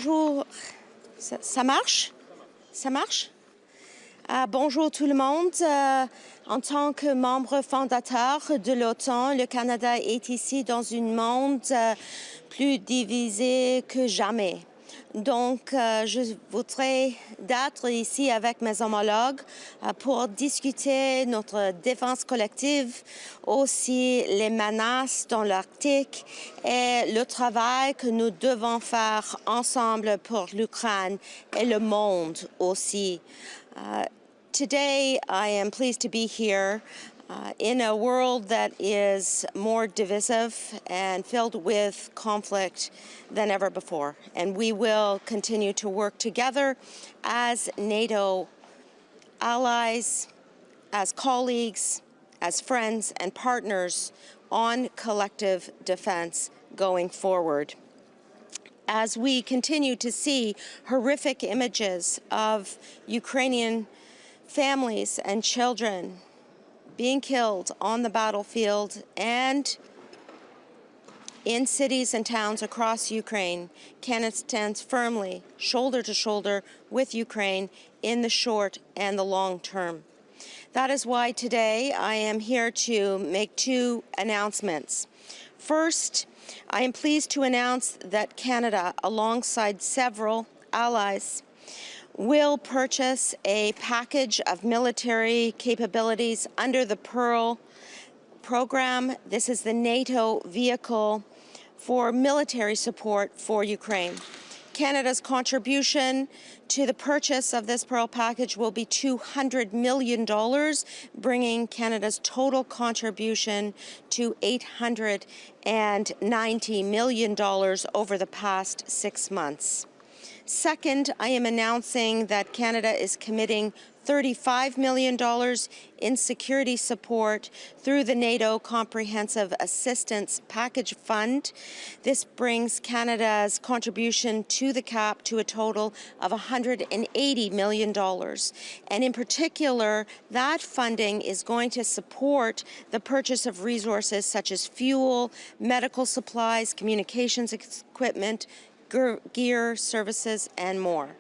Bonjour, ça marche? Ça marche? Bonjour tout le monde. En tant que membre fondateur de l'OTAN, le Canada est ici dans un monde plus divisé que jamais. Donc, je voudrais d'être ici avec mes homologues pour discuter notre défense collective, aussi les menaces dans l'Arctique et le travail que nous devons faire ensemble pour l'Ukraine et le monde aussi. Today, I am pleased to be here in a world that is more divisive and filled with conflict than ever before. And we will continue to work together as NATO allies, as colleagues, as friends and partners on collective defense going forward. As we continue to see horrific images of Ukrainian families and children being killed on the battlefield and in cities and towns across Ukraine, Canada stands firmly, shoulder to shoulder with Ukraine in the short and the long term. That is why today I am here to make two announcements. First, I am pleased to announce that Canada, alongside several allies, will purchase a package of military capabilities under the PURL program. This is the NATO vehicle for military support for Ukraine. Canada's contribution to the purchase of this PURL package will be $200 million, bringing Canada's total contribution to $890 million over the past 6 months. Second, I am announcing that Canada is committing $35 million in security support through the NATO Comprehensive Assistance Package Fund. This brings Canada's contribution to the CAP to a total of $180 million. And in particular, that funding is going to support the purchase of resources such as fuel, medical supplies, communications equipment, gear, services, and more.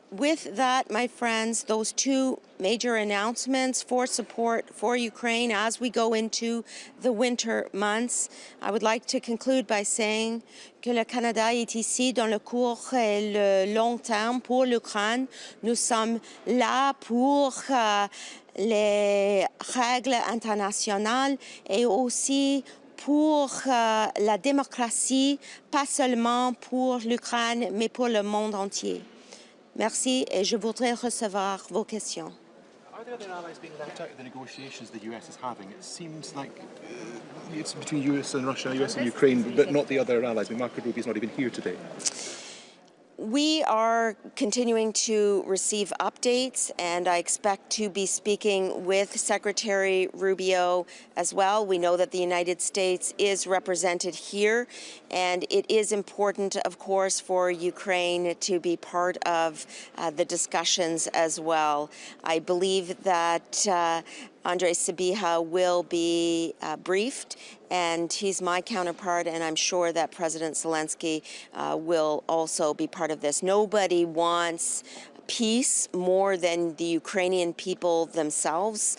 With that, my friends, those two major announcements for support for Ukraine as we go into the winter months, I would like to conclude by saying que le Canada est ici dans le court et le long terme pour l'Ukraine. Nous sommes là pour les règles internationales et aussi pour la démocratie, pas seulement pour l'Ukraine, mais pour le monde entier. Merci et je voudrais recevoir vos questions. Are there other allies being left out of the negotiations the US is having? It seems like it's between US and Russia, US and Ukraine, but not the other allies. I mean, Marco Rubio's not even here today. We are continuing to receive updates, and I expect to be speaking with Secretary Rubio as well. We know that the United States is represented here, and it is important, of course, for Ukraine to be part of the discussions as well. I believe that Andrei Sabiha will be briefed, and he's my counterpart, and I'm sure that President Zelensky will also be part of this. Nobody wants peace more than the Ukrainian people themselves,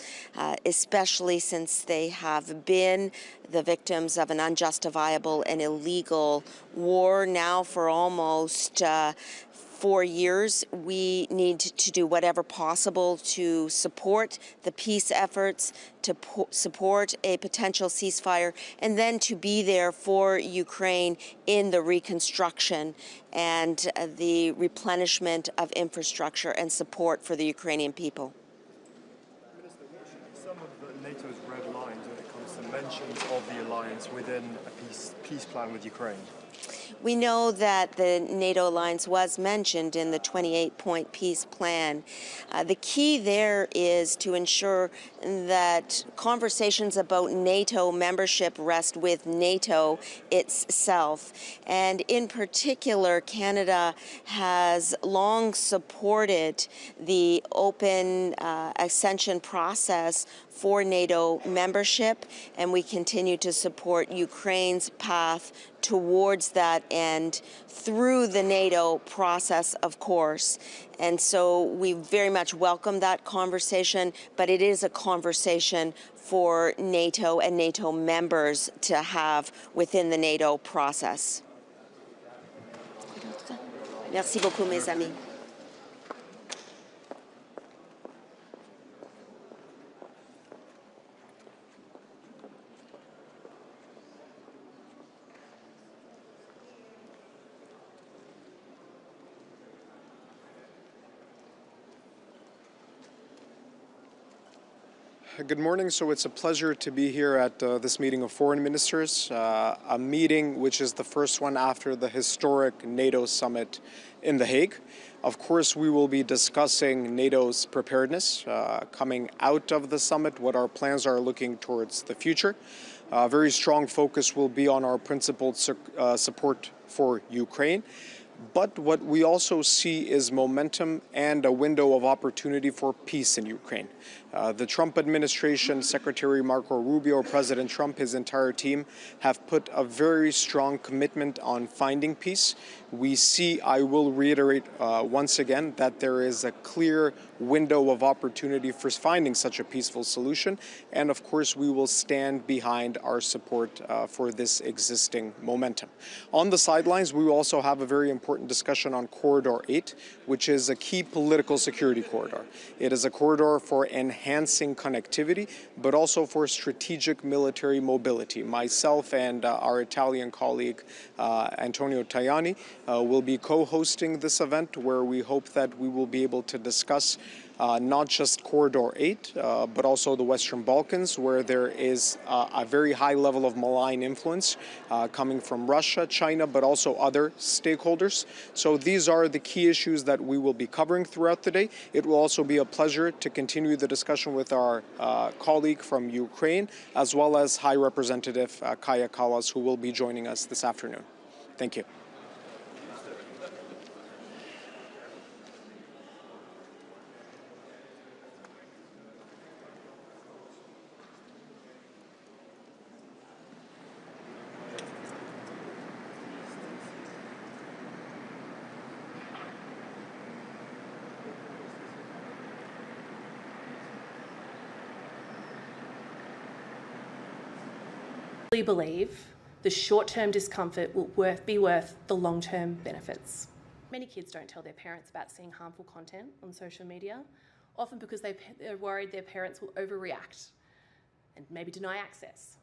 especially since they have been the victims of an unjustifiable and illegal war now for almost 4 years. We need to do whatever possible to support the peace efforts, to support a potential ceasefire, and then to be there for Ukraine in the reconstruction and the replenishment of infrastructure and support for the Ukrainian people. Minister, what should be some of NATO's red lines when it comes to mentions of the alliance within a peace plan with Ukraine? We know that the NATO alliance was mentioned in the 28-point peace plan. The key there is to ensure that conversations about NATO membership rest with NATO itself. And in particular, Canada has long supported the open accession process for NATO membership, and we continue to support Ukraine's path towards that end through the NATO process, of course. And so we very much welcome that conversation, but it is a conversation for NATO and NATO members to have within the NATO process. Merci beaucoup, mes amis. Good morning. So it's a pleasure to be here at this meeting of foreign ministers, a meeting which is the first one after the historic NATO summit in The Hague. Of course, we will be discussing NATO's preparedness coming out of the summit, what our plans are looking towards the future. A very strong focus will be on our principled support for Ukraine. But what we also see is momentum and a window of opportunity for peace in Ukraine. The Trump administration, Secretary Marco Rubio, President Trump, his entire team have put a very strong commitment on finding peace. We see, I will reiterate once again, that there is a clear window of opportunity for finding such a peaceful solution. And of course, we will stand behind our support for this existing momentum. On the sidelines, we will also have a very important discussion on Corridor 8, which is a key political security corridor. It is a corridor for enhancing connectivity, but also for strategic military mobility. Myself and our Italian colleague, Antonio Tajani, will be co-hosting this event where we hope that we will be able to discuss not just Corridor 8, but also the Western Balkans, where there is a very high level of malign influence coming from Russia, China, but also other stakeholders. So these are the key issues that we will be covering throughout the day. It will also be a pleasure to continue the discussion with our colleague from Ukraine, as well as High Representative Kaja Kallas, who will be joining us this afternoon. Thank you. We believe the short-term discomfort will be worth the long-term benefits. Many kids don't tell their parents about seeing harmful content on social media, often because they're worried their parents will overreact and maybe deny access.